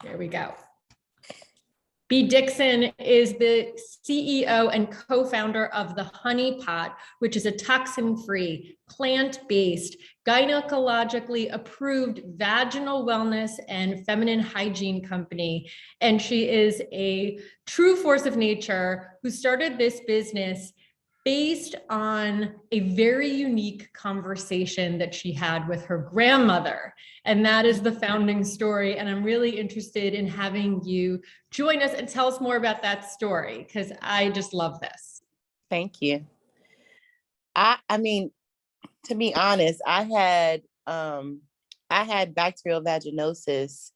There we go. Bea Dixon is the CEO and co-founder of The Honey Pot, which is a toxin-free, plant-based, gynecologically approved vaginal wellness and feminine hygiene company. And she is a true force of nature who started this business based on a very unique conversation that she had with her grandmother. And that is the founding story. And I'm really interested in having you join us and tell us more about that story, because I just love this. Thank you. I mean, to be honest, I had bacterial vaginosis.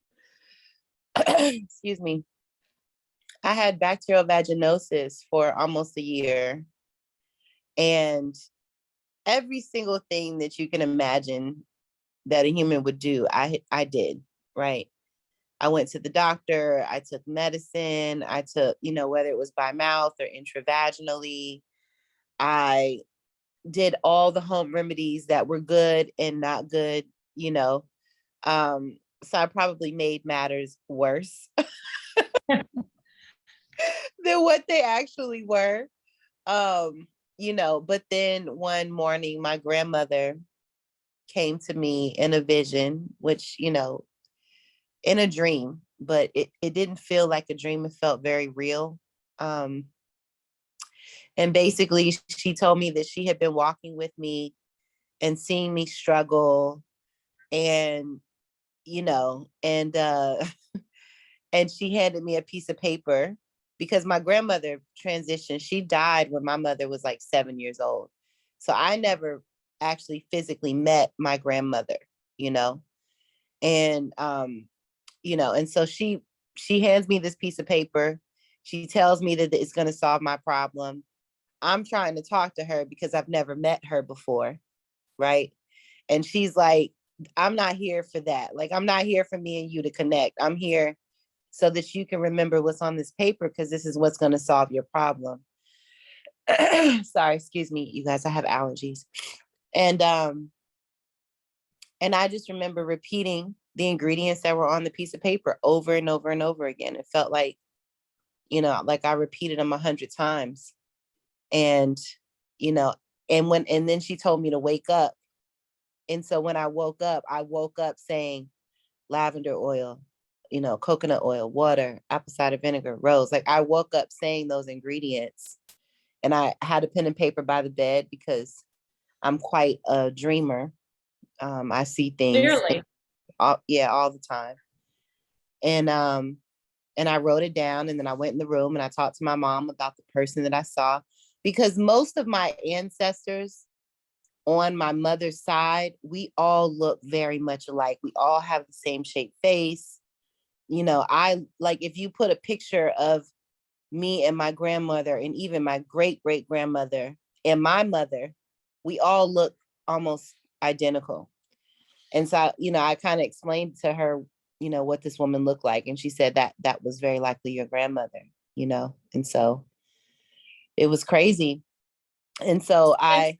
Excuse me. I had bacterial vaginosis for almost a year. And every single thing that you can imagine that a human would do, I did, right? I went to the doctor, I took medicine, I took, whether it was by mouth or intravaginally, I did all the home remedies that were good and not good, So I probably made matters worse than what they actually were. But then one morning, my grandmother came to me in a vision, which, in a dream, but it didn't feel like a dream. It felt very real. And basically, she told me that she had been walking with me and seeing me struggle and, and she handed me a piece of paper because my grandmother transitioned. She died when my mother was like 7 years old. So I never actually physically met my grandmother, and, and so she hands me this piece of paper. She tells me that it's going to solve my problem. I'm trying to talk to her because I've never met her before. Right. And she's like, I'm not here for that. Like, I'm not here for me and you to connect. I'm here so that you can remember what's on this paper, because this is what's going to solve your problem. Sorry, excuse me, you guys, I have allergies. And I just remember repeating the ingredients that were on the piece of paper over and over and over again. It felt like, like I repeated them 100 times. And, and then she told me to wake up. And so when I woke up saying lavender oil, coconut oil, water, apple cider vinegar, rose. Like, I woke up saying those ingredients, and I had a pen and paper by the bed because I'm quite a dreamer. I see things. Clearly. All the time. And I wrote it down, and then I went in the room and I talked to my mom about the person that I saw, because most of my ancestors on my mother's side, we all look very much alike. We all have the same shaped face. I like, if you put a picture of me and my grandmother and even my great great grandmother and my mother, we all look almost identical. And so, I kind of explained to her, what this woman looked like. And she said that was very likely your grandmother, and so it was crazy. And so I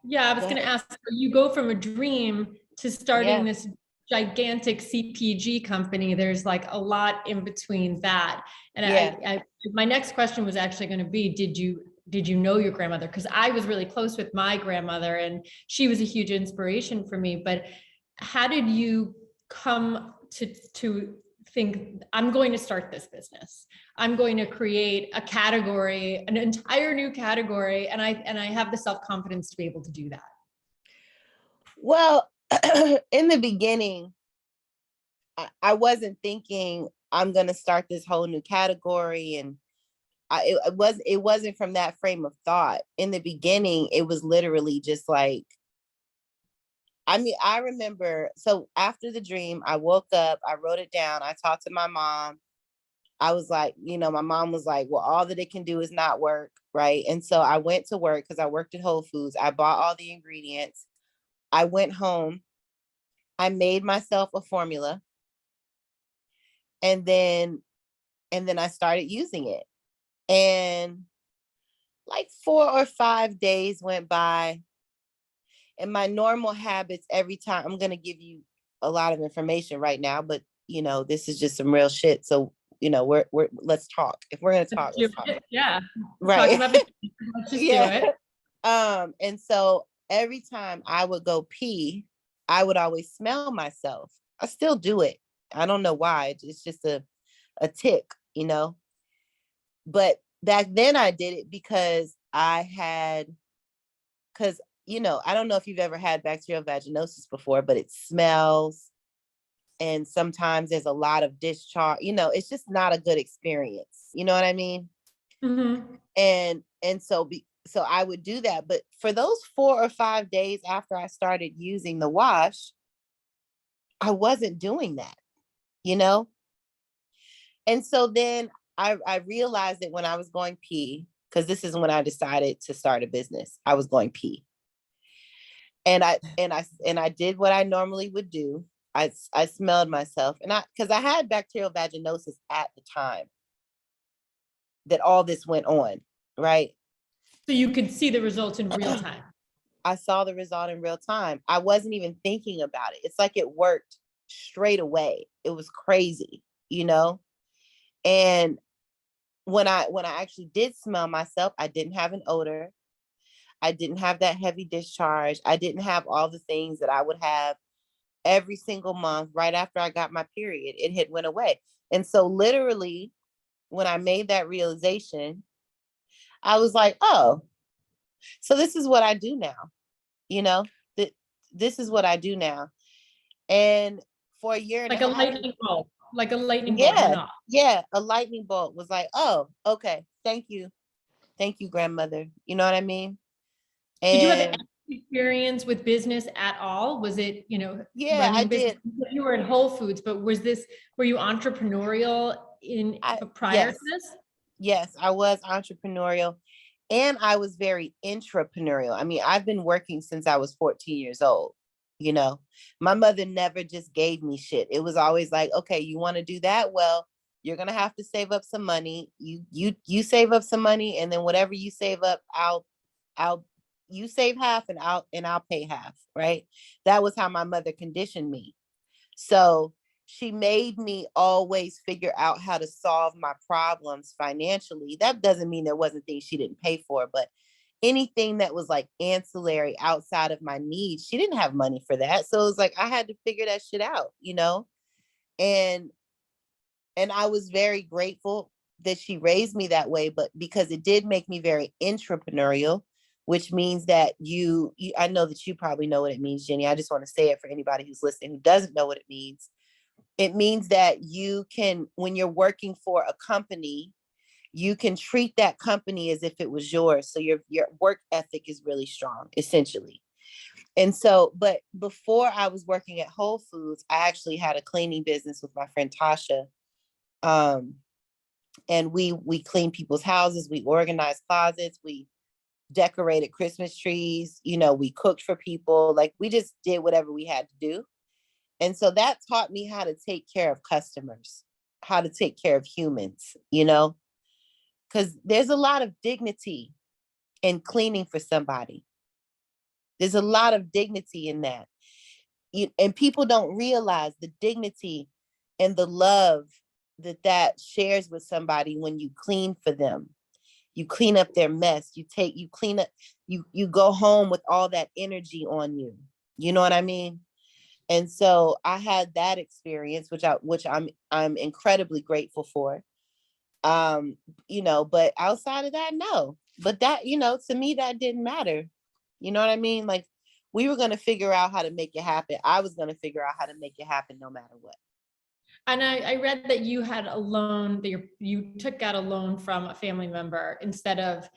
was going to ask, you go from a dream to starting this gigantic CPG company. There's like a lot in between that. And my next question was actually going to be, did you know your grandmother? Because I was really close with my grandmother and she was a huge inspiration for me. But how did you come to think, I'm going to start this business? I'm going to create a category, an entire new category. And I have the self-confidence to be able to do that. Well, in the beginning, I wasn't thinking I'm going to start this whole new category. And it wasn't from that frame of thought. In the beginning, it was literally just like, I remember, so after the dream, I woke up, I wrote it down, I talked to my mom. I was like, my mom was like, well, all that it can do is not work, right? And so I went to work because I worked at Whole Foods. I bought all the ingredients. I went home. I made myself a formula. And then I started using it. And like 4 or 5 days went by. And my normal habits, every time, I'm going to give you a lot of information right now, but this is just some real shit. So, let's talk. If we're going to talk, let's talk. Yeah. Right. Talking about let's just do it. And so every time I would go pee, I would always smell myself. I still do it. I don't know why. It's just a tick, but back then I did it because I don't know if you've ever had bacterial vaginosis before, but it smells. And sometimes there's a lot of discharge, it's just not a good experience. You know what I mean? Mm-hmm. And so I would do that. But for those 4 or 5 days after I started using the wash, I wasn't doing that, And so then I realized that when I was going pee, because this is when I decided to start a business, I was going pee. And I did what I normally would do. I smelled myself, and because I had bacterial vaginosis at the time that all this went on, right? So you could see the results in real time. I saw the result in real time. I wasn't even thinking about it. It's like it worked straight away. It was crazy, And when I actually did smell myself, I didn't have an odor. I didn't have that heavy discharge. I didn't have all the things that I would have every single month right after I got my period. It had went away. And so literally when I made that realization, I was like, oh, so this is what I do now. That this is what I do now. And for a year and like a a half, lightning bolt, like a lightning bolt went off. Yeah, a lightning bolt was like, oh, okay, thank you, grandmother. You know what I mean? Did you have And any experience with business at all? Was it, yeah, running I a business? did. You were in Whole Foods, but were you entrepreneurial prior to this? Yes, I was entrepreneurial, and I was very intrapreneurial. I mean, I've been working since I was 14 years old. My mother never just gave me shit. It was always like, okay, you want to do that? Well, you're gonna have to save up some money. You save up some money, and then whatever you save up, I'll you save half, and I'll pay half. Right? That was how my mother conditioned me. So she made me always figure out how to solve my problems financially. That doesn't mean there wasn't things she didn't pay for, but anything that was like ancillary outside of my needs, she didn't have money for that. So it was like I had to figure that shit out, And I was very grateful that she raised me that way, but because it did make me very entrepreneurial, which means that I know that you probably know what it means, Jenny. I just want to say it for anybody who's listening who doesn't know what it means. It means that you can, when you're working for a company, you can treat that company as if it was yours. So your work ethic is really strong, essentially. And so, but before I was working at Whole Foods, I actually had a cleaning business with my friend Tasha. And we cleaned people's houses, we organized closets, we decorated Christmas trees, we cooked for people, like we just did whatever we had to do. And so that taught me how to take care of customers, how to take care of humans, because there's a lot of dignity in cleaning for somebody. There's a lot of dignity in that. And people don't realize the dignity and the love that shares with somebody when you clean for them. You clean up their mess. You clean up, you go home with all that energy on you. You know what I mean? And so I had that experience, which I'm incredibly grateful for. But outside of that, no. But that, to me, that didn't matter. You know what I mean? Like we were going to figure out how to make it happen. I was going to figure out how to make it happen no matter what. And I read that you had a loan, that you took out a loan from a family member instead of,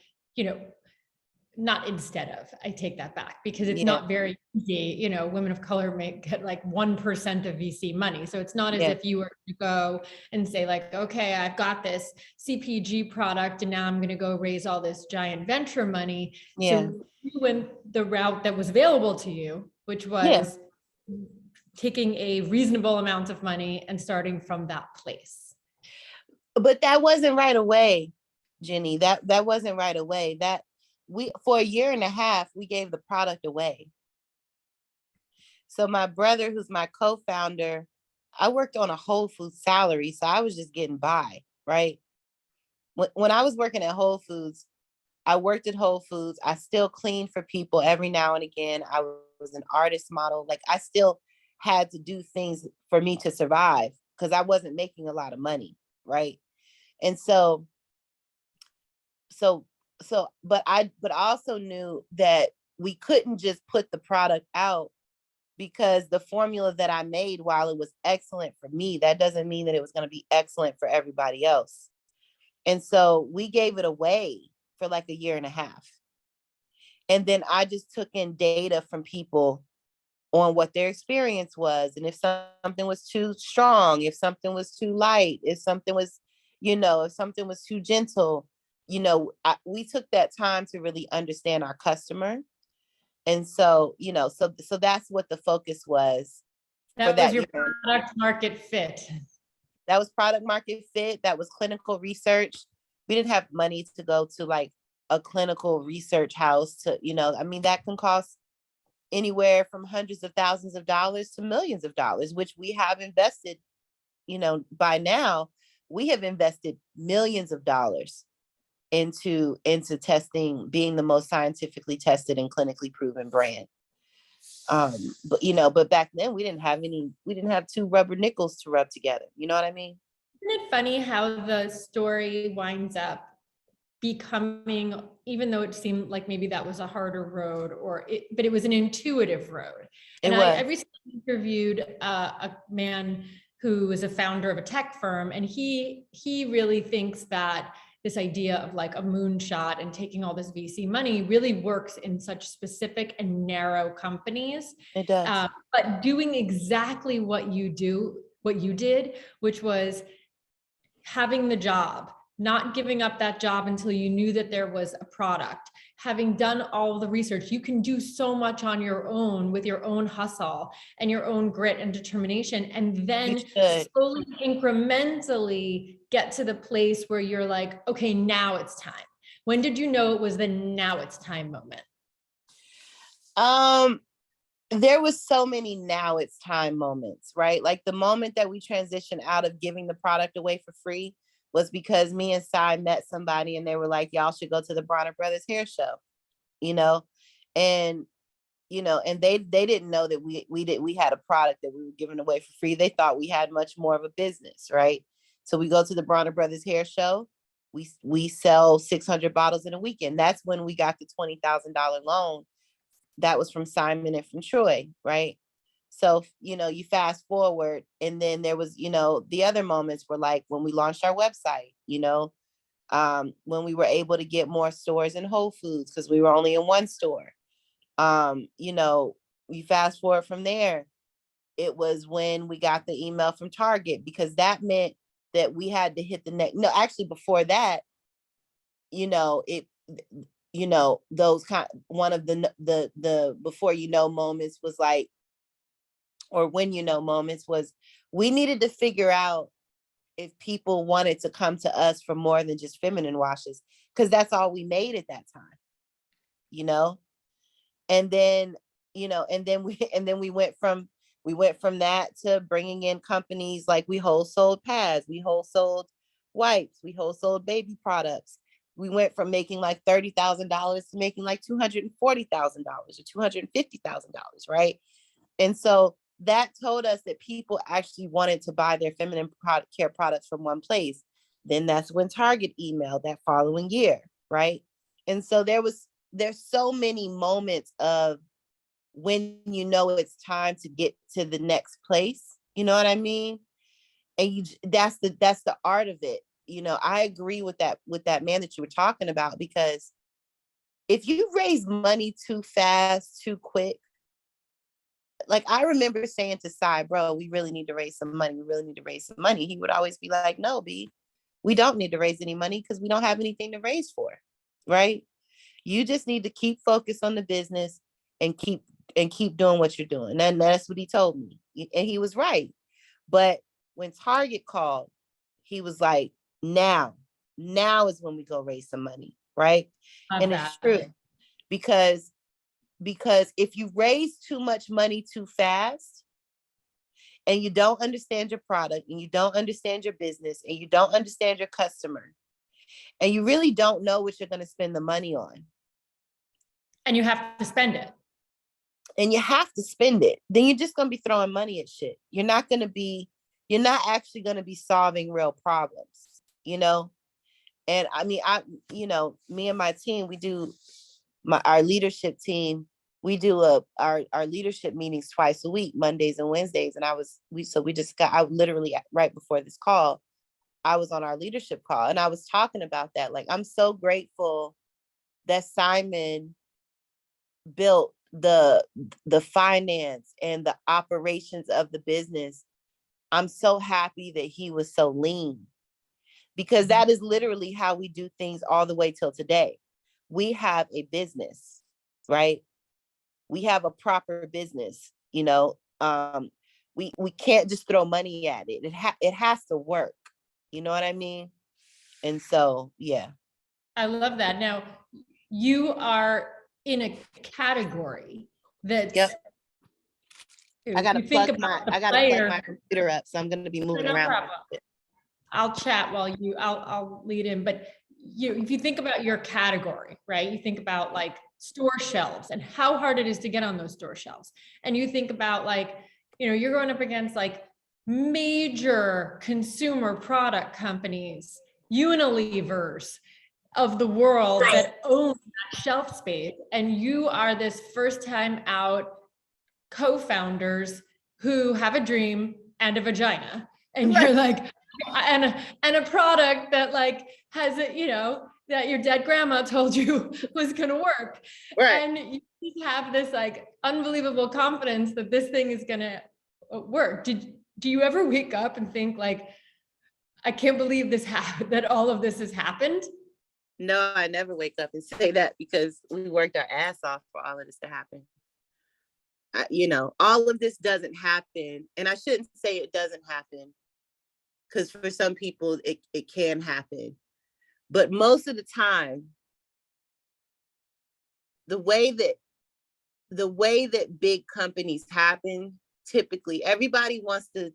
not instead of, I take that back, because it's not very easy. Women of color may get like 1% of VC money. So it's not as if you were to go and say like, okay, I've got this CPG product and now I'm going to go raise all this giant venture money. So you went the route that was available to you, which was taking a reasonable amount of money and starting from that place. But that wasn't right away, Jenny. That wasn't right away. That for a year and a half, we gave the product away. So my brother, who's my co-founder, I worked on a Whole Foods salary, so I was just getting by, right? When I was working at Whole Foods, I worked at Whole Foods. I still cleaned for people every now and again. I was an artist model. Like I still had to do things for me to survive because I wasn't making a lot of money, right? And so but I also knew that we couldn't just put the product out because the formula that I made, while it was excellent for me, that doesn't mean that it was going to be excellent for everybody else. And so we gave it away for like a year and a half. And then I just took in data from people on what their experience was. And if something was too strong, if something was too light, if something was, if something was too gentle, we took that time to really understand our customer. And so, so that's what the focus was for That was that your year. product market fit. That was product market fit. That was clinical research. We didn't have money to go to like a clinical research house to, that can cost anywhere from hundreds of thousands of dollars to millions of dollars, which we have invested, by now, we have invested millions of dollars into testing, being the most scientifically tested and clinically proven brand. But back then we didn't have two rubber nickels to rub together. You know what I mean? Isn't it funny how the story winds up becoming, even though it seemed like maybe that was a harder road, but it was an intuitive road. And I recently interviewed a man who was a founder of a tech firm, and he really thinks that this idea of like a moonshot and taking all this VC money really works in such specific and narrow companies. It does. But doing exactly what you did, which was having the job, not giving up that job until you knew that there was a product, having done all the research, you can do so much on your own with your own hustle and your own grit and determination. And then slowly, incrementally get to the place where you're like, okay, now it's time. When did you know it was the now it's time moment? There was so many now it's time moments, right? Like the moment that we transitioned out of giving the product away for free was because me and Sai met somebody and they were like, y'all should go to the Bronner Brothers hair show, and and they didn't know that we had a product that we were giving away for free. They thought we had much more of a business, right? So we go to the Bronner Brothers hair show. We sell 600 bottles in a weekend. That's when we got the $20,000 loan. That was from Simon and from Troy, right? So, you fast forward, and then there was, the other moments were like when we launched our website, when we were able to get more stores in Whole Foods because we were only in one store. We fast forward from there. It was when we got the email from Target, because that meant that we had to hit the next. No, actually before that, those one of the before moments was like, or when moments was, we needed to figure out if people wanted to come to us for more than just feminine washes, because that's all we made at that time. And then we went from that to bringing in companies like we wholesold pads, we wholesold wipes, we wholesold baby products. We went from making like $30,000 to making like $240,000 or $250,000, right? And so that told us that people actually wanted to buy their feminine care products from one place. Then that's when Target emailed that following year, right? And so there's so many moments of when it's time to get to the next place. You know what I mean? And that's the art of it. I agree with that man that you were talking about, because if you raise money too fast, too quick, like I remember saying to Sai, bro, we really need to raise some money. We really need to raise some money. He would always be like, no, B, we don't need to raise any money because we don't have anything to raise for, right? You just need to keep focused on the business and keep doing what you're doing. And that's what he told me. And he was right. But when Target called, he was like, now is when we go raise some money, right? And it's true, because if you raise too much money too fast, and you don't understand your product, and you don't understand your business, and you don't understand your customer, and you really don't know what you're going to spend the money on, And you have to spend it. and you have to spend it, then you're just going to be throwing money at shit. You're not actually going to be solving real problems, you know? And I mean, me and my team, we do our leadership team, we do our leadership meetings twice a week, Mondays and Wednesdays. And I literally right before this call, I was on our leadership call, and I was talking about that. Like, I'm so grateful that Simon built the finance and the operations of the business. I'm so happy that he was so lean, because that is literally how we do things all the way till today. We have a business, right? We have a proper business, you know. We can't just throw money at it. It has to work. You know what I mean? And so, yeah. I love that. Now, you are in a category that's, Yep. I gotta you think plug about the plug player. my computer up, so I'm gonna be moving No around. problem. I'll chat while I'll lead in, but if you think about your category, right? You think about like store shelves and how hard it is to get on those store shelves. And you think about like, you're going up against like major consumer product companies, Unilevers of the world that own that shelf space. And you are this first time out co-founders who have a dream and a vagina. And you're like, and a product that like has that your dead grandma told you was going to work. Right. And you just have this like unbelievable confidence that this thing is going to work. Do you ever wake up and think like, I can't believe this happened, that all of this has happened? No, I never wake up and say that, because we worked our ass off for all of this to happen. All of this doesn't happen, and I shouldn't say it doesn't happen, because for some people it can happen. But most of the time, the way that big companies happen, typically everybody wants to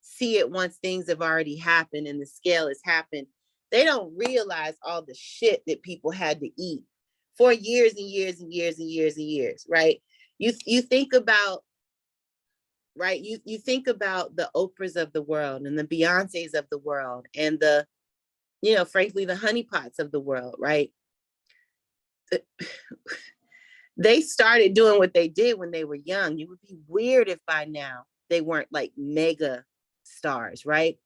see it once things have already happened and the scale has happened. They don't realize all the shit that people had to eat for years and years and years and years and years, right? You think about, right? You think about the Oprahs of the world and the Beyoncés of the world and the, frankly, the honeypots of the world, right? They started doing what they did when they were young. You would be weird if by now they weren't like mega stars, right?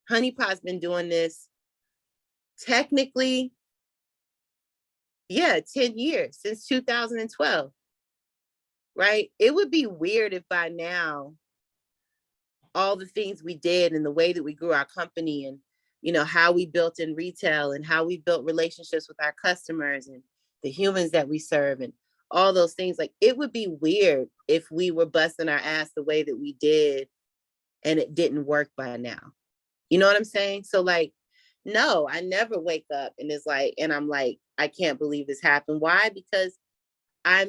Honeypot's been doing this technically, 10 years, since 2012, right? It would be weird if by now all the things we did and the way that we grew our company and, how we built in retail and how we built relationships with our customers and the humans that we serve and all those things, like, it would be weird if we were busting our ass the way that we did and it didn't work by now. You know what I'm saying? So like, no, I never wake up and I'm like, I can't believe this happened. Why? Because I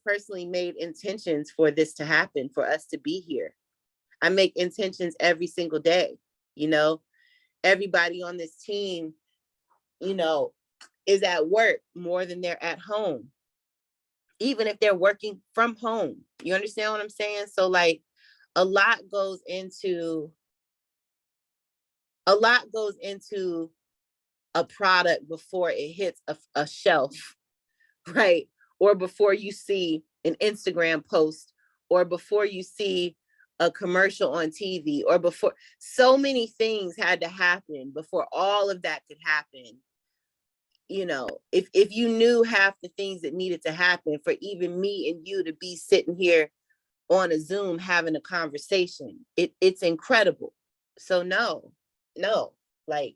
personally made intentions for this to happen, for us to be here. I make intentions every single day. Everybody on this team, is at work more than they're at home, even if they're working from home. You understand what I'm saying? So like, a lot goes into a product before it hits a shelf, right? Or before you see an Instagram post, or before you see a commercial on TV, or before, so many things had to happen before all of that could happen. If you knew half the things that needed to happen for even me and you to be sitting here on a Zoom having a conversation, it's incredible. So no, like,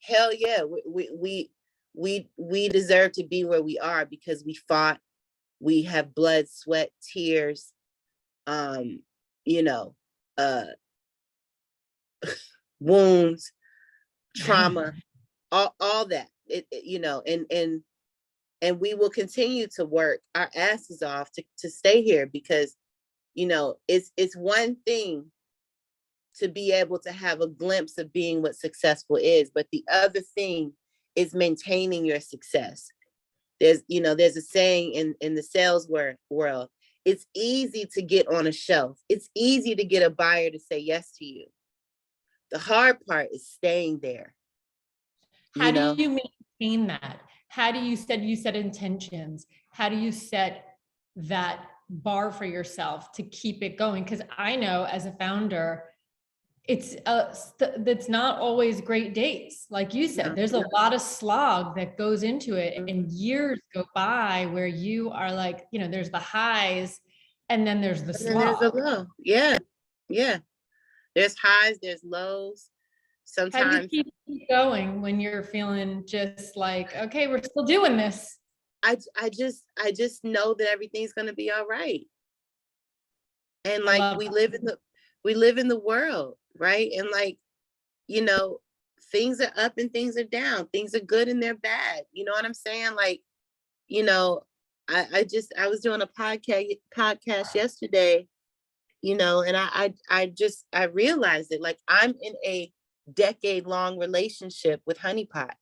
hell yeah, we deserve to be where we are because we fought. We have blood, sweat, tears, wounds, trauma, all that. And we will continue to work our asses off to stay here, because It's one thing to be able to have a glimpse of being what successful is, but the other thing is maintaining your success. There's a saying in the sales world, it's easy to get on a shelf. It's easy to get a buyer to say yes to you. The hard part is staying there. How do you maintain that? How do you set intentions? How do you set that bar for yourself to keep it going? Because I know as a founder, it's not always great days. Like you said, there's a lot of slog that goes into it, and years go by where you are like, there's the highs and then there's the slog. There's a low. Yeah. There's highs, there's lows. Sometimes. How do you keep going when you're feeling just like, okay, we're still doing this? I just know that everything's gonna be all right. And like we live in the world, right? And like, things are up and things are down. Things are good and they're bad. You know what I'm saying? Like, I was doing a podcast yesterday, and I realized it. Like, I'm in a decade-long relationship with Honey Pot.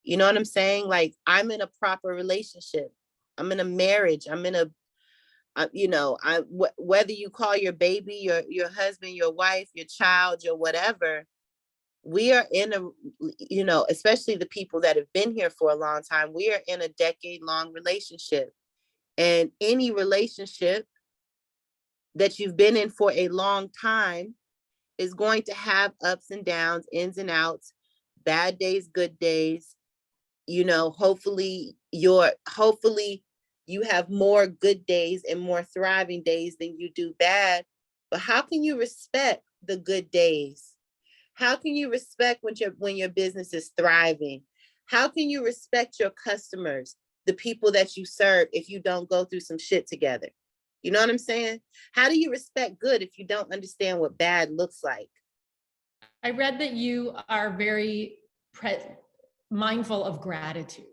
You know what I'm saying? Like, I'm in a proper relationship. I'm in a marriage. I'm in a, whether you call your baby, your husband, your wife, your child, your whatever, we are in a, especially the people that have been here for a long time, we are in a decade-long relationship. And any relationship that you've been in for a long time is going to have ups and downs, ins and outs, bad days, good days. Hopefully you have more good days and more thriving days than you do bad. But how can you respect the good days? How can you respect when your business is thriving? How can you respect your customers, the people that you serve, if you don't go through some shit together? You know what I'm saying? How do you respect good if you don't understand what bad looks like? I read that you are very mindful of gratitude.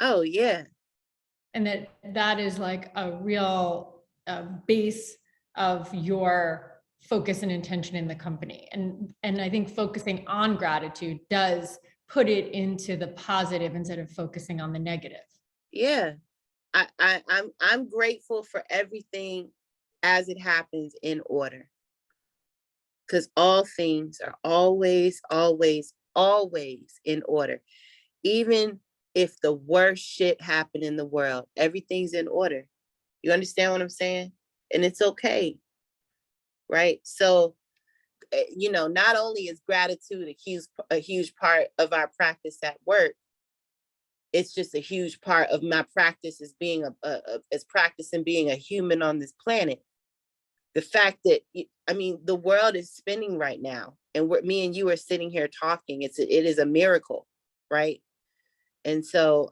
Oh, yeah. And that is like a real base of your focus and intention in the company. And I think focusing on gratitude does put it into the positive instead of focusing on the negative. Yeah. I'm grateful for everything as it happens in order. Because all things are always, always, always in order. Even if the worst shit happened in the world, everything's in order. You understand what I'm saying? And it's okay. Right? So, not only is gratitude a huge part of our practice at work, it's just a huge part of my practice as being as practicing being a human on this planet. The fact that, the world is spinning right now, and me and you are sitting here talking. It is a miracle, right? And so,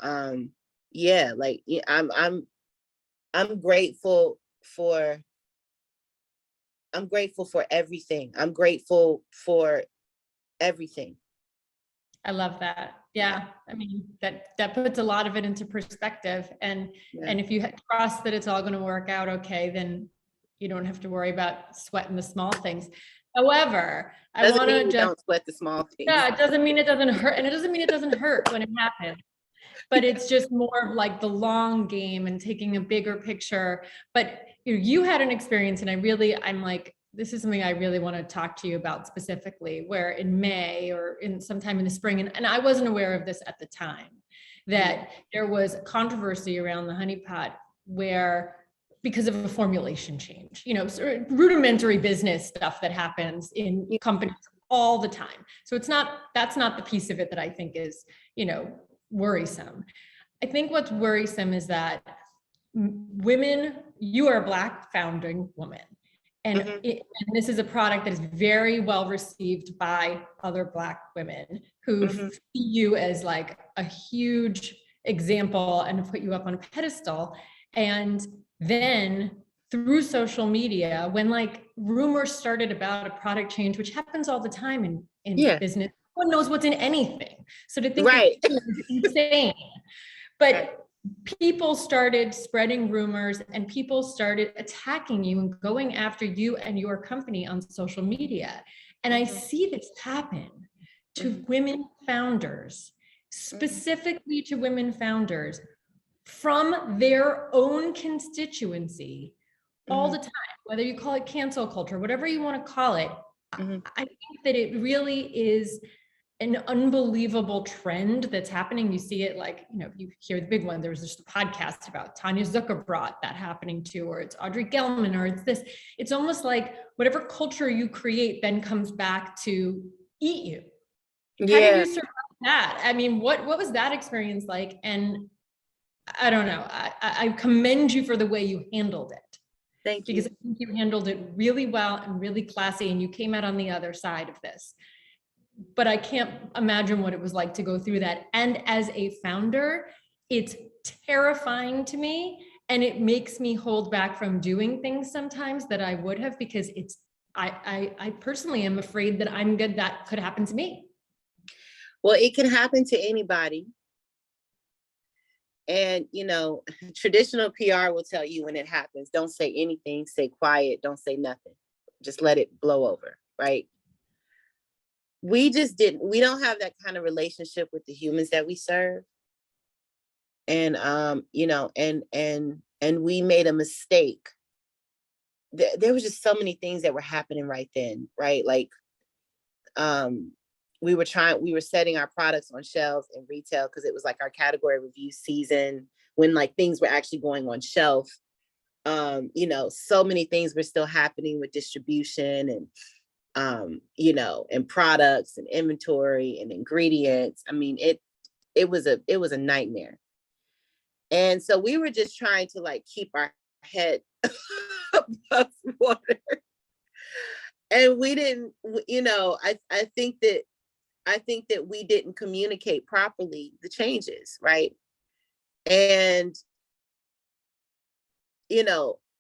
yeah, like I'm grateful for everything. I'm grateful for everything. I love that. Yeah. That puts a lot of it into perspective. And if you trust that it's all going to work out okay, then you don't have to worry about sweating the small things. However, I want to just don't sweat the small things. Yeah, it doesn't mean it doesn't hurt. And it doesn't mean it doesn't hurt when it happens. But it's just more of like the long game and taking a bigger picture. But you had an experience, and I'm like, this is something I really want to talk to you about specifically, where in May or in sometime in the spring, and I wasn't aware of this at the time, that there was controversy around the Honey Pot because of a formulation change, sort of rudimentary business stuff that happens in companies all the time. So that's not the piece of it that I think is, worrisome. I think what's worrisome is that women, you are a Black founding woman. And, and this is a product that is very well received by other Black women who see you as like a huge example and put you up on a pedestal. And then through social media, when like rumors started about a product change, which happens all the time in business, no one knows what's in anything. So to think it's insane. But people started spreading rumors and people started attacking you and going after you and your company on social media. And I see this happen to women founders, specifically to women founders from their own constituency all the time, whether you call it cancel culture, whatever you want to call it. I think that it really is an unbelievable trend that's happening. You see it like, you hear the big one. There's just a podcast about Tanya Zuckerbrot that happening to, or it's Audrey Gelman, or it's this. It's almost like whatever culture you create then comes back to eat you. How did you survive that? I mean, what was that experience like? And I don't know. I commend you for the way you handled it. Thank you. Because I think you handled it really well and really classy, and you came out on the other side of this. But I can't imagine what it was like to go through that. And as a founder, it's terrifying to me, and it makes me hold back from doing things sometimes that I would have, because I personally am afraid that that could happen to me. Well, it can happen to anybody. And, traditional PR will tell you when it happens, don't say anything, stay quiet, don't say nothing. Just let it blow over, right? We don't have that kind of relationship with the humans that we serve. And, and we made a mistake. There was just so many things that were happening right then, right? Like, we were setting our products on shelves in retail because it was like our category review season when like things were actually going on shelf. So many things were still happening with distribution and, and products and inventory and ingredients. I mean, it was a nightmare. And so we were just trying to like keep our head above water. And we didn't, I think that we didn't communicate properly the changes, right? And,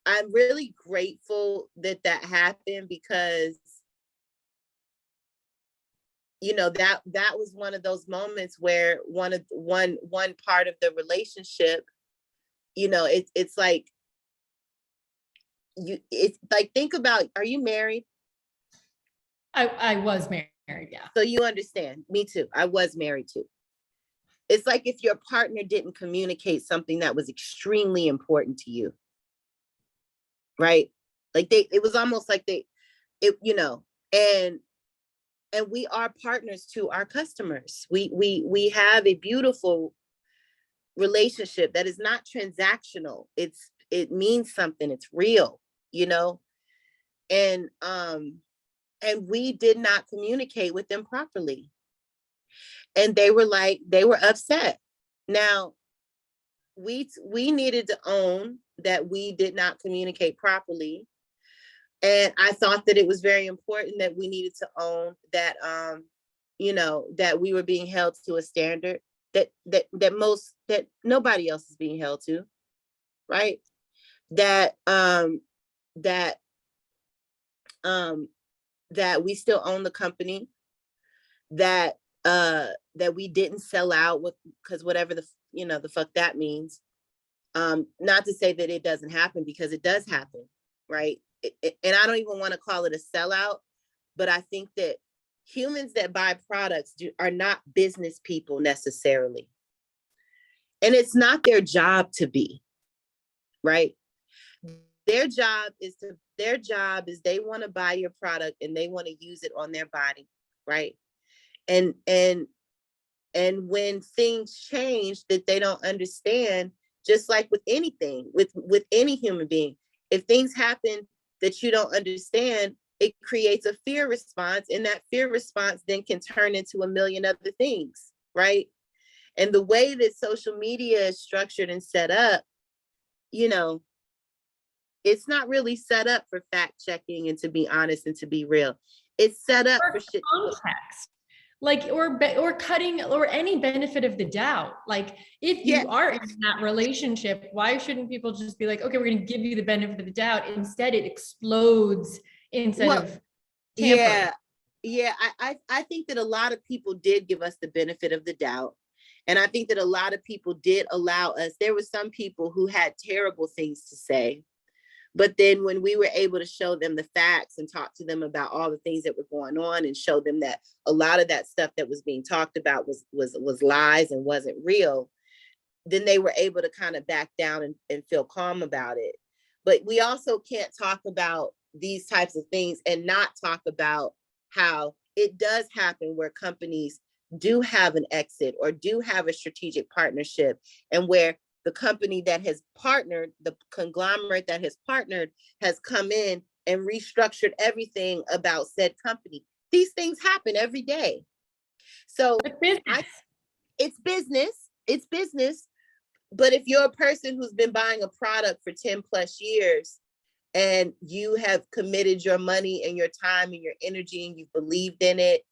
I'm really grateful that happened because, that was one of those moments where one part of the relationship, it's like, think about, are you married? I was married, yeah. So you understand, me too. I was married too. It's like if your partner didn't communicate something that was extremely important to you, right? Like it was almost like and we are partners to our customers. We have a beautiful relationship that is not transactional. It means something. It's real, and we did not communicate with them properly. And they were upset. Now, we needed to own that we did not communicate properly. And I thought that it was very important that we needed to own that, that we were being held to a standard that nobody else is being held to, right? That we still own the company, that we didn't sell out because whatever the fuck that means. Not to say that it doesn't happen, because it does happen, right? And I don't even want to call it a sellout, but I think that humans that buy products are not business people necessarily. And it's not their job to be, right? Their job is they want to buy your product and they want to use it on their body, right? And when things change that they don't understand, just like with anything, with any human being, if things happen that you don't understand, it creates a fear response, and that fear response then can turn into a million other things, right? And the way that social media is structured and set up, it's not really set up for fact checking and to be honest and to be real. It's set up for shit. Context. Like, or cutting, or any benefit of the doubt. Like, if you are in that relationship, why shouldn't people just be like, okay, we're going to give you the benefit of the doubt? Instead, it explodes instead of tampering. I think that a lot of people did give us the benefit of the doubt. And I think that a lot of people did allow us. There were some people who had terrible things to say. But then when we were able to show them the facts and talk to them about all the things that were going on and show them that a lot of that stuff that was being talked about was lies and wasn't real, then they were able to kind of back down and feel calm about it. But we also can't talk about these types of things and not talk about how it does happen where companies do have an exit or do have a strategic partnership, and where the company that has partnered, the conglomerate that has partnered, has come in and restructured everything about said company. These things happen every day. So it's business. But if you're a person who's been buying a product for 10 plus years and you have committed your money and your time and your energy and you've believed in it,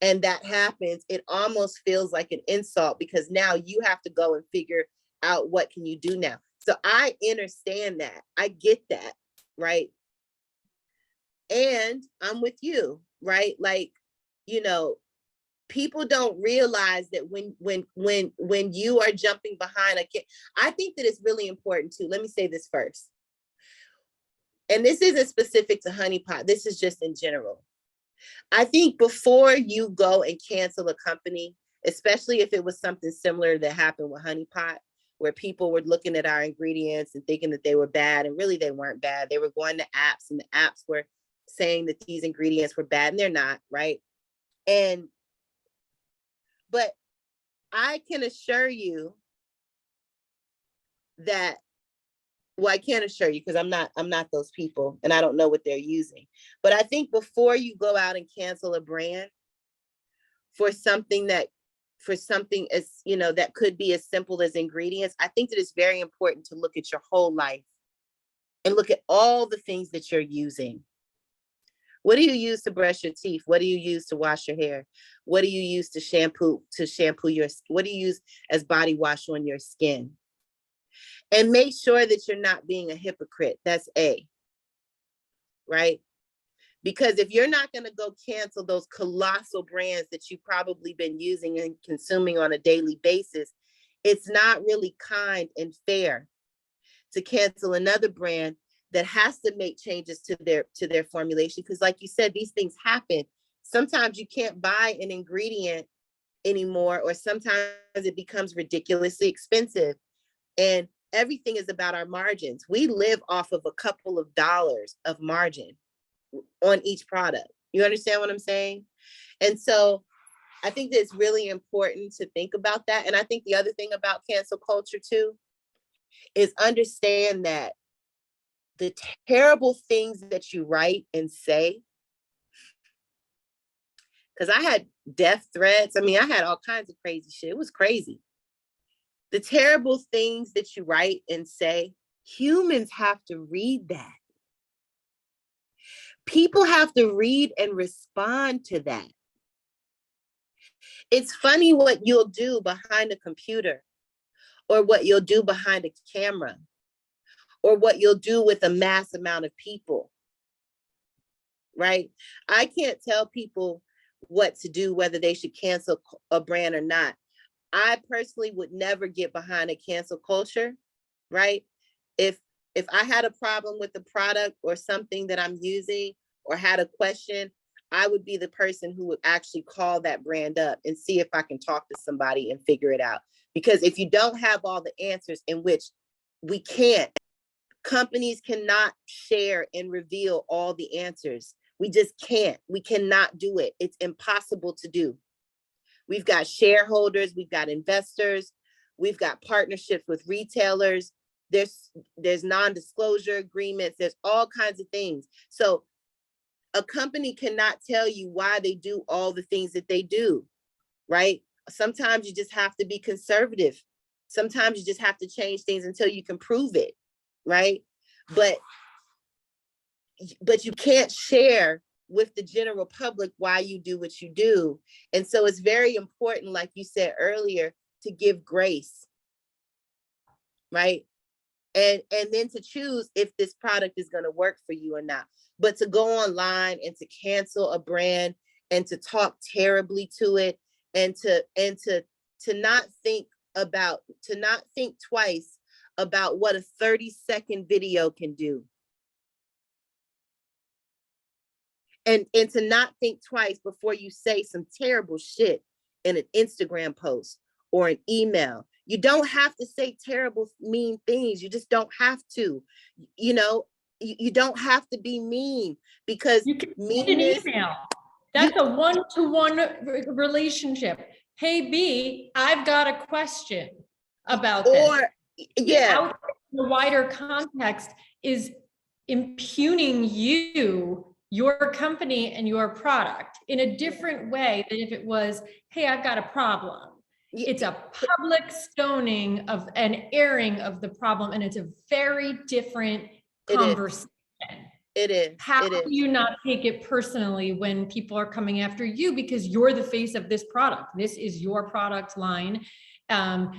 and that happens, it almost feels like an insult, because now you have to go and figure out what can you do now. So I understand that. I get that, right? And I'm with you, right? Like, you know, people don't realize that when you are jumping behind a kid, I think that it's really important too. Let me say this first. And this isn't specific to Honey Pot. This is just in general. I think before you go and cancel a company, especially if it was something similar that happened with Honey Pot, where people were looking at our ingredients and thinking that they were bad, and really they weren't bad. They were going to apps and the apps were saying that these ingredients were bad, and they're not, right? But I can assure you that, well, I can't assure you because I'm not those people and I don't know what they're using. But I think before you go out and cancel a brand for something as, you know, that could be as simple as ingredients, I think that it's very important to look at your whole life and look at all the things that you're using. What do you use to brush your teeth? What do you use to wash your hair? What do you use to shampoo your, what do you use as body wash on your skin? And make sure that you're not being a hypocrite. That's A, right? Because if you're not going to go cancel those colossal brands that you've probably been using and consuming on a daily basis, it's not really kind and fair to cancel another brand that has to make changes to their formulation. Because like you said, these things happen. Sometimes you can't buy an ingredient anymore, or sometimes it becomes ridiculously expensive. And everything is about our margins. We live off of a couple of dollars of margin on each product. You understand what I'm saying? And so I think that it's really important to think about that. And I think the other thing about cancel culture too is understand that the terrible things that you write and say, because I had death threats. I mean, I had all kinds of crazy shit. It was crazy. The terrible things that you write and say, humans have to read that. People have to read and respond to that. It's funny what you'll do behind a computer, or what you'll do behind a camera, or what you'll do with a mass amount of people, right? I can't tell people what to do, whether they should cancel a brand or not. I personally would never get behind a cancel culture, right? If I had a problem with the product or something that I'm using, or had a question, I would be the person who would actually call that brand up and see if I can talk to somebody and figure it out. Because if you don't have all the answers, in which we can't, companies cannot share and reveal all the answers. We just can't. We cannot do it. It's impossible to do. We've got shareholders, we've got investors, we've got partnerships with retailers. There's non-disclosure agreements. There's all kinds of things. So a company cannot tell you why they do all the things that they do, right? Sometimes you just have to be conservative. Sometimes you just have to change things until you can prove it, right? But you can't share with the general public why you do what you do. And so it's very important, like you said earlier, to give grace, right? And then to choose if this product is going to work for you or not. But to go online and to cancel a brand and to talk terribly to it and to to not think twice about what a 30-second video can do. And to not think twice before you say some terrible shit in an Instagram post or an email. You don't have to say terrible, mean things. You just don't have to. You know, you don't have to be mean, because You can send an meanness, email. That's a one-to-one relationship. Hey, B, I've got a question about this. or yeah, Out in the wider context is impugning you, your company, and your product in a different way than if it was, hey, I've got a problem. It's a public stoning of an airing of the problem, and it's a very different conversation. it is. How do you not take it personally when people are coming after you because you're the face of this product? This is your product line. And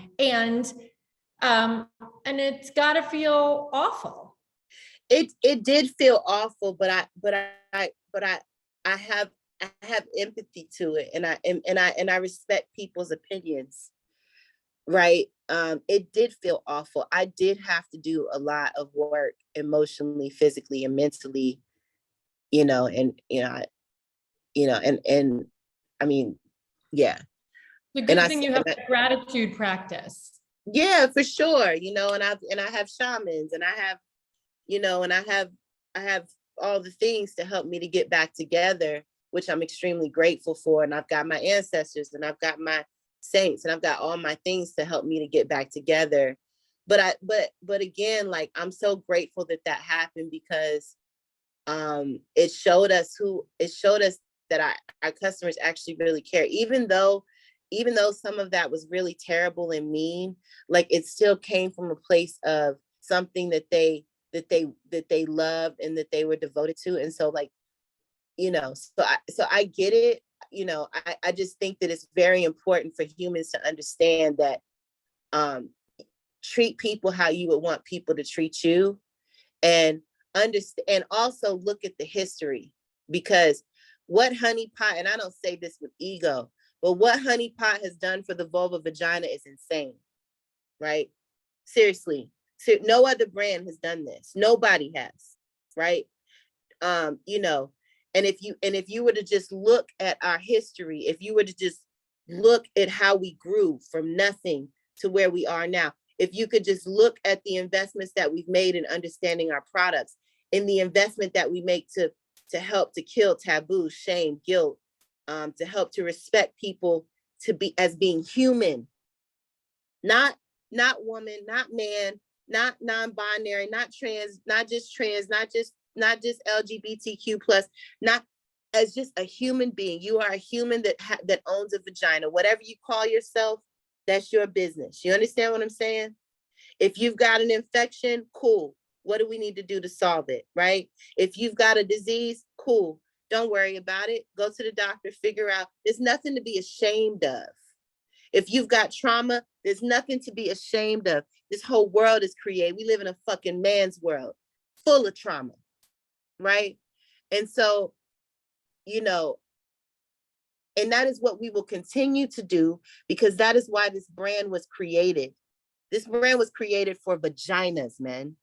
it's got to feel awful. It did feel awful, but I have empathy to it, and I respect people's opinions, right? It did feel awful. I did have to do a lot of work emotionally, physically, and mentally, and I mean, yeah. The good thing you have a gratitude practice. Yeah, for sure. And I have shamans, and I have, and I have all the things to help me to get back together, which I'm extremely grateful for. And I've got my ancestors, and I've got my saints, and I've got all my things to help me to get back together. But again, like, I'm so grateful that happened, because it showed us that our customers actually really care, even though some of that was really terrible and mean. Like, it still came from a place of something that they loved and that they were devoted to. And so, like, so I get it. I just think that it's very important for humans to understand that treat people how you would want people to treat you, and understand, and also look at the history, because what Honey Pot, and I don't say this with ego, but what Honey Pot has done for the vulva vagina is insane, right? Seriously. So no other brand has done this. Nobody has, right? And if you were to just look at our history, if you were to just look at how we grew from nothing to where we are now, if you could just look at the investments that we've made in understanding our products, and the investment that we make to help to kill taboo, shame, guilt, to help to respect people to be as being human, not woman, not man, not non-binary, not trans, not just LGBTQ plus, not as just a human being. You are a human that owns a vagina. Whatever you call yourself, that's your business. You understand what I'm saying? If you've got an infection, cool. What do we need to do to solve it, right? If you've got a disease, cool. Don't worry about it. Go to the doctor, figure out. There's nothing to be ashamed of. If you've got trauma, there's nothing to be ashamed of. This whole world is created. We live in a fucking man's world full of trauma, right? And so, and that is what we will continue to do, because that is why this brand was created. This brand was created for vaginas, man.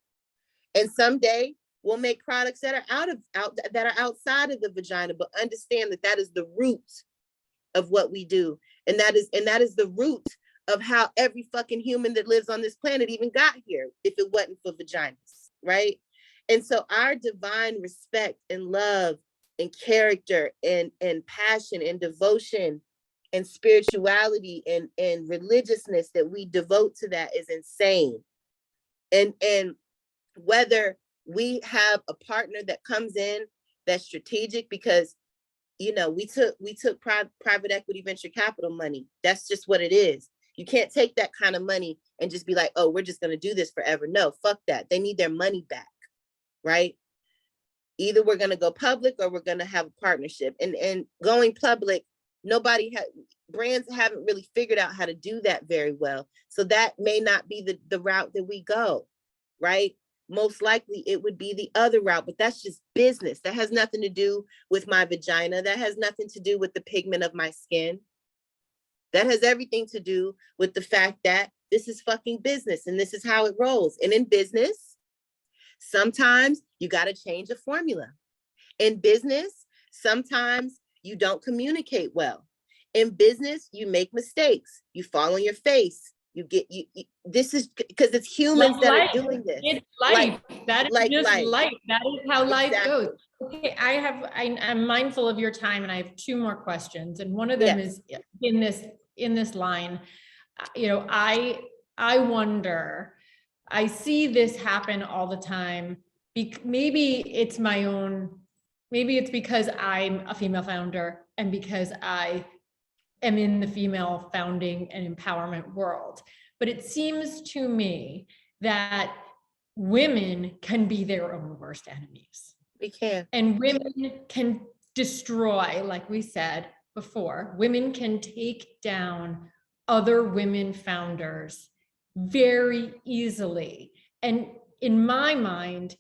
And someday we'll make products that are outside of the vagina, but understand that is the root of what we do. And that is the root of how every fucking human that lives on this planet even got here, if it wasn't for vaginas, right? And so our divine respect and love and character and passion and devotion and spirituality and religiousness that we devote to that is insane. And whether we have a partner that comes in that's strategic, because we took private equity venture capital money. That's just what it is. You can't take that kind of money and just be like, oh, we're just going to do this forever. No, fuck that. They need their money back, right? Either we're going to go public or we're going to have a partnership. And going public, brands haven't really figured out how to do that very well. So that may not be the route that we go, right? Most likely it would be the other route, but that's just business. That has nothing to do with my vagina. That has nothing to do with the pigment of my skin. That has everything to do with the fact that this is fucking business and this is how it rolls. And in business, sometimes you got to change the formula. In business, sometimes you don't communicate well. In business, you make mistakes. You fall on your face. This is because it's humans that are doing this. It's life. That is just life. life. That is how life Exactly. goes. Okay, I'm mindful of your time, and I have two more questions. And one of them is in this line. I wonder, I see this happen all the time. Maybe it's because I'm a female founder and because I am in the female founding and empowerment world. But it seems to me that women can be their own worst enemies. We can. And women can destroy, like we said before, women can take down other women founders very easily. And in my mind,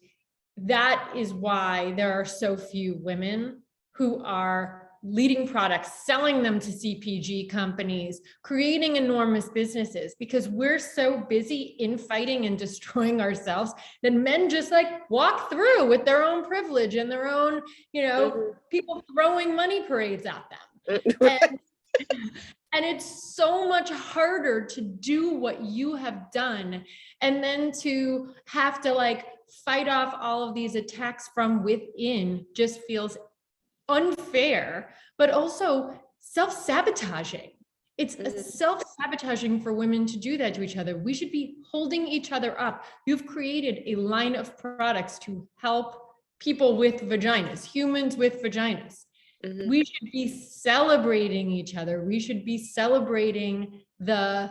that is why there are so few women who are leading products, selling them to CPG companies, creating enormous businesses, because we're so busy infighting and destroying ourselves that men just like walk through with their own privilege and their own, people throwing money parades at them. And it's so much harder to do what you have done and then to have to like fight off all of these attacks from within just feels unfair, but also self-sabotaging. It's self-sabotaging for women to do that to each other. We should be holding each other up. You've created a line of products to help people with vaginas, humans with vaginas. We should be celebrating each other. We should be celebrating the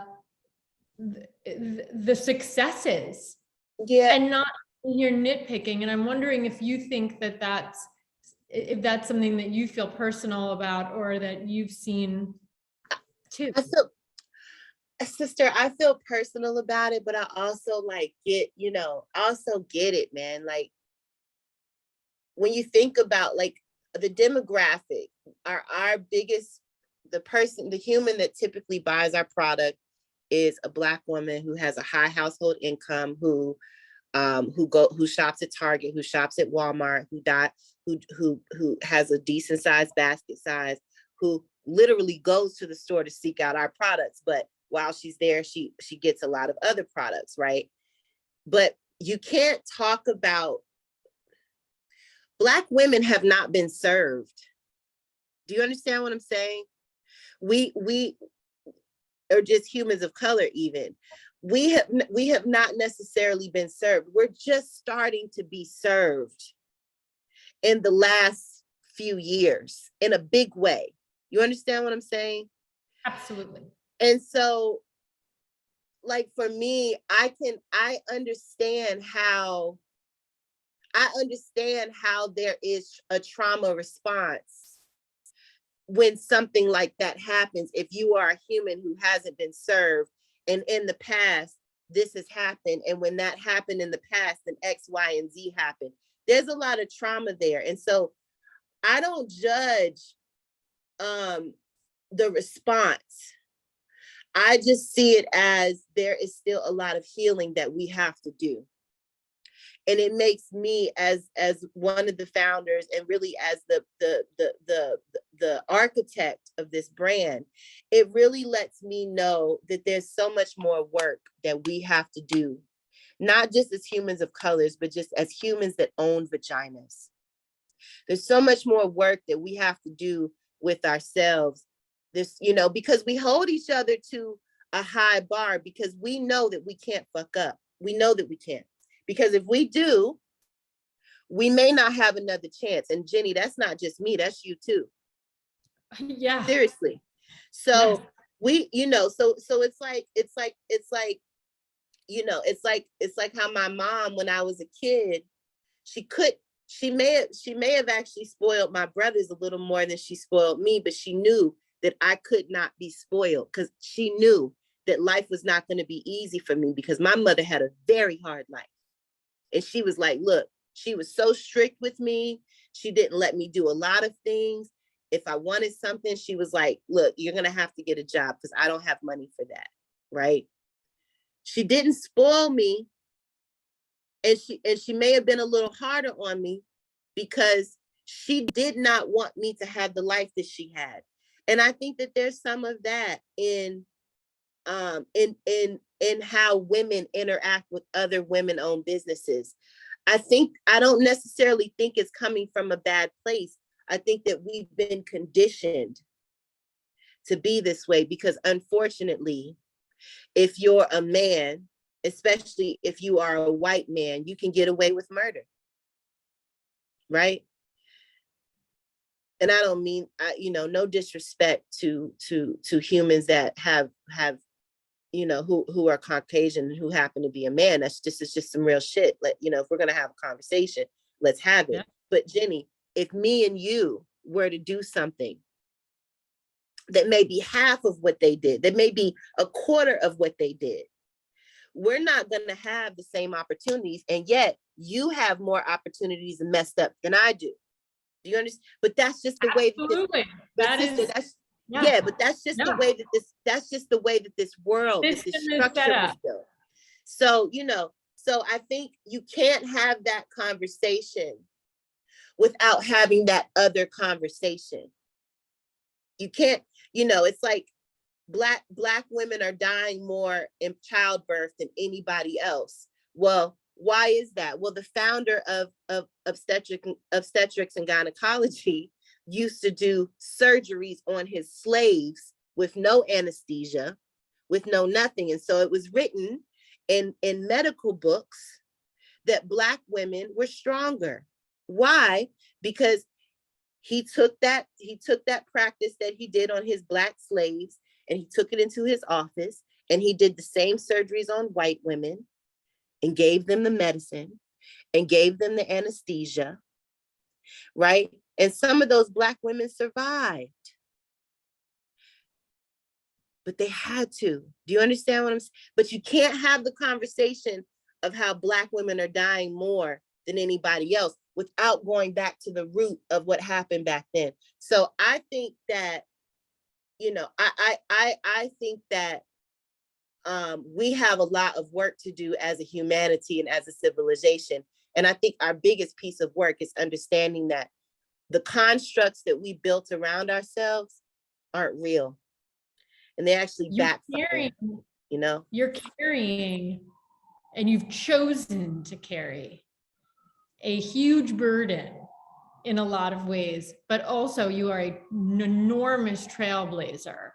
successes, and not you're nitpicking. And I'm wondering if you think that that's something that you feel personal about or that you've seen too. Sister, I feel personal about it, but I also get it, man. Like when you think about like the demographic, our biggest, the human that typically buys our product is a Black woman who has a high household income, who shops at Target, who shops at Walmart, who has a decent sized basket size, who literally goes to the store to seek out our products. But while she's there, she gets a lot of other products, right? But you can't talk about Black women have not been served. Do you understand what I'm saying? We or just humans of color even. We have not necessarily been served. We're just starting to be served in the last few years in a big way. You understand what I'm saying? Absolutely. And so, like for me, I understand how there is a trauma response when something like that happens. If you are a human who hasn't been served, and in the past, this has happened, and when that happened in the past, then X, Y, and Z happened. There's a lot of trauma there. And so I don't judge the response. I just see it as there is still a lot of healing that we have to do. And it makes me, as one of the founders and really as the architect of this brand, it really lets me know that there's so much more work that we have to do, not just as humans of colors, but just as humans that own vaginas. There's so much more work that we have to do with ourselves. This, because we hold each other to a high bar because we know that we can't fuck up. We know that we can't. Because if we do, we may not have another chance. And Jenny, that's not just me, that's you too. Yeah. Seriously. So we, so it's like how my mom, when I was a kid, she may have actually spoiled my brothers a little more than she spoiled me, but she knew that I could not be spoiled because she knew that life was not going to be easy for me because my mother had a very hard life. And she was like, look, she was so strict with me. She didn't let me do a lot of things. If I wanted something, she was like, look, you're going to have to get a job because I don't have money for that. Right. She didn't spoil me. And she may have been a little harder on me because she did not want me to have the life that she had. And I think that there's some of that in how women interact with other women-owned businesses. I don't necessarily think it's coming from a bad place. I think that we've been conditioned to be this way because unfortunately, if you're a man, especially if you are a white man, you can get away with murder, right? And I don't mean, no disrespect to humans that have who are Caucasian and who happen to be a man. It's just some real shit. If we're gonna have a conversation, let's have it. Yeah. But Jenny, if me and you were to do something that may be half of what they did, that may be a quarter of what they did, we're not going to have the same opportunities. And yet you have more opportunities messed up than I do. Do you understand? But that's just the way that that's just the way that this world, this structure was built. So, so I think you can't have that conversation without having that other conversation. You can't, it's like Black women are dying more in childbirth than anybody else. Well, why is that? Well, the founder of obstetrics and gynecology used to do surgeries on his slaves with no anesthesia, with no nothing. And so it was written in medical books that Black women were stronger. Why? Because he took that practice that he did on his Black slaves and he took it into his office and he did the same surgeries on white women and gave them the medicine and gave them the anesthesia, right? And some of those Black women survived, but they had to. Do you understand what I'm saying? But you can't have the conversation of how Black women are dying more than anybody else without going back to the root of what happened back then. So I think that, I think that we have a lot of work to do as a humanity and as a civilization. And I think our biggest piece of work is understanding that the constructs that we built around ourselves aren't real. And they actually backfire, You're carrying, and you've chosen to carry a huge burden in a lot of ways, but also you are an enormous trailblazer.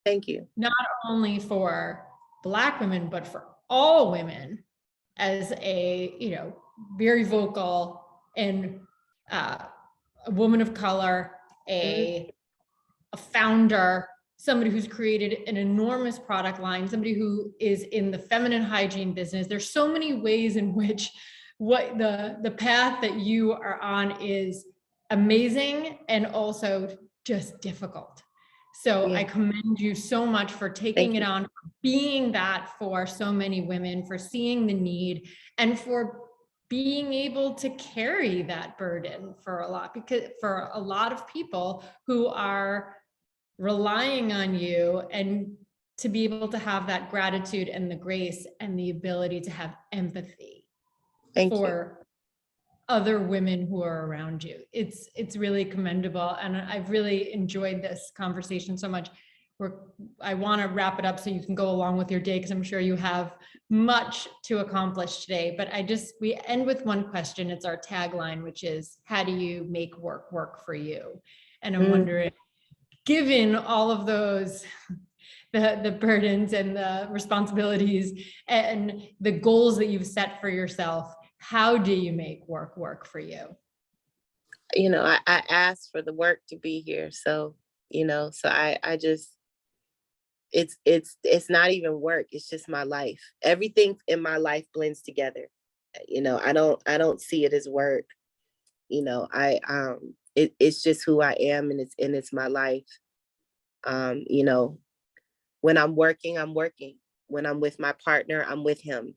Thank you. Not only for Black women, but for all women, as a, very vocal and a woman of color, a founder, somebody who's created an enormous product line, somebody who is in the feminine hygiene business. There's so many ways in which what the path that you are on is amazing and also just difficult. So I commend you so much for taking it on, for being that for so many women, for seeing the need, and for being able to carry that burden for a lot of people who are relying on you, and to be able to have that gratitude and the grace and the ability to have empathy for other women who are around you. It's really commendable. And I've really enjoyed this conversation so much. I want to wrap it up so you can go along with your day, because I'm sure you have much to accomplish today. But we end with one question. It's our tagline, which is, how do you make work for you? And I'm wondering, given all of those, the burdens and the responsibilities and the goals that you've set for yourself, how do you make work for you? I asked for the work to be here. So, so I just, it's not even work. It's just my life. Everything in my life blends together. I don't see it as work. It's just who I am, and it's my life. When I'm working, I'm working. When I'm with my partner, I'm with him.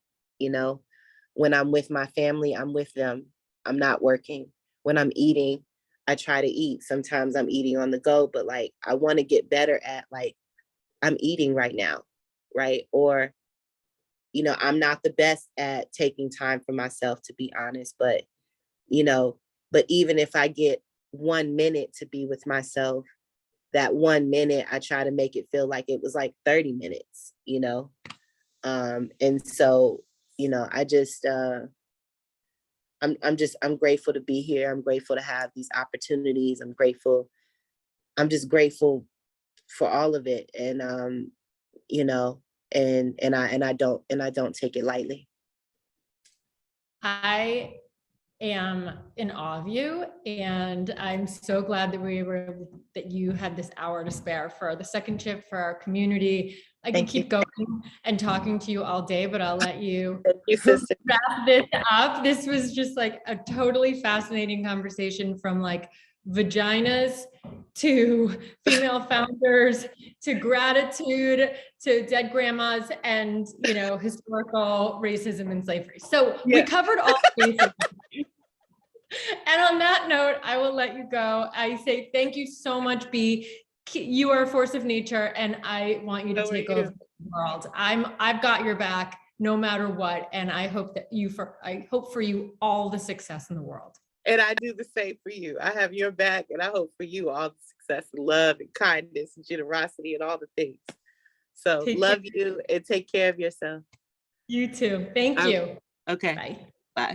When I'm with my family, I'm with them. I'm not working. When I'm eating, I try to eat. Sometimes I'm eating on the go, but like, I want to get better at like, I'm eating right now, right? Or, you know, I'm not the best at taking time for myself, to be honest, but, you know, but even if I get 1 minute to be with myself, that 1 minute, I try to make it feel like it was like 30 minutes, you know? And so, you know, I'm grateful to be here. I'm grateful to have these opportunities. I'm just grateful for all of it. And, you know, and I don't take it lightly. I am in awe of you, and I'm so glad that you had this hour to spare for the second shift, for our community. I can Thank you. keep going and talking to you all day, but I'll let you Thank you, sister. wrap this up. This was just like a totally fascinating conversation, from like vaginas to female founders to gratitude to dead grandmas and, you know, historical racism and slavery. So we covered all bases. And on that note, I will let you go. I say thank you so much, Bea. You are a force of nature, and I want you to take over the world. I've got your back no matter what, and I hope for you all the success in the world. And I do the same for you. I have your back, and I hope for you all the success and love and kindness and generosity and all the things. So love you, and take care of yourself. You too. Thank you. Okay. Bye. Bye.